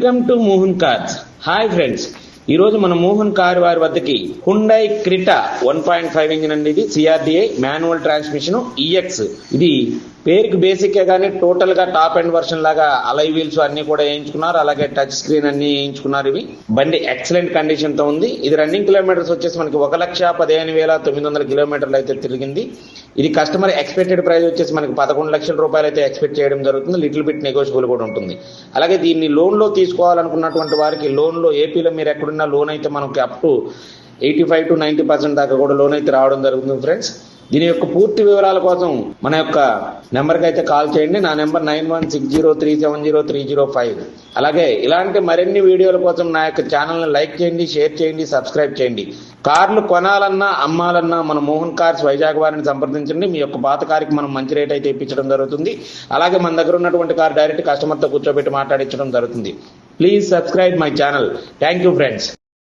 Welcome to Mohan cars. Hi friends, ఈ రోజు మన మోహన్ కార్ వారి వద్దకి హుండై క్రిటా 1.5 ఇంజిన్ అండి. ఇది సిఆర్డిఐ మాన్యువల్ ట్రాన్స్మిషన్ ఈఎక్స్. ఇది పేరుకి బేసిక్ గానీ టోటల్ గా టాప్ అండ్ వర్షన్ లాగా అలై వీల్స్ అన్ని కూడా వేయించుకున్నారు. అలాగే టచ్ స్క్రీన్ అన్ని వేయించుకున్నారు. ఇవి బండి ఎక్సలెంట్ కండిషన్ తో ఉంది. ఇది రన్నింగ్ కిలోమీటర్స్ వచ్చేసి మనకి 1,15,900 కిలోమీటర్లు అయితే తిరిగింది. ఇది కస్టమర్ ఎక్స్పెక్టెడ్ ప్రైస్ వచ్చేసి మనకి 11 లక్షల రూపాయలు అయితే ఎక్స్పెక్ట్ చేయడం జరుగుతుంది. లిటిల్ బిట్ నెగోషియబుల్ కూడా ఉంటుంది. అలాగే దీన్ని లోన్ లో తీసుకోవాలనుకున్నటువంటి వారికి లోన్ లో ఏపీలో మీరు ఎక్కడున్నా లోన్ అయితే మనకి అప్ టు 85 to 90% దాకా కూడా లోన్ అయితే రావడం జరుగుతుంది ఫ్రెండ్స్. దీని యొక్క పూర్తి వివరాల కోసం మన యొక్క నెంబర్కి అయితే కాల్ చేయండి. నా నెంబర్ 9160370305. అలాగే ఇలాంటి మరిన్ని వీడియోల కోసం నా యొక్క ఛానల్ని లైక్ చేయండి, షేర్ చేయండి, సబ్స్క్రైబ్ చేయండి. కార్లు కొనాలన్నా అమ్మాలన్నా మన మోహన్ కార్స్ వైజాగ్ వారిని సంప్రదించండి. మీ యొక్క పాత కారుకి మనం మంచి రేట్ అయితే ఇప్పించడం జరుగుతుంది. అలాగే మన దగ్గర ఉన్నటువంటి కార్ డైరెక్ట్ కస్టమర్తో కూర్చోబెట్టి మాట్లాడించడం జరుగుతుంది. Please subscribe my channel. Thank you friends.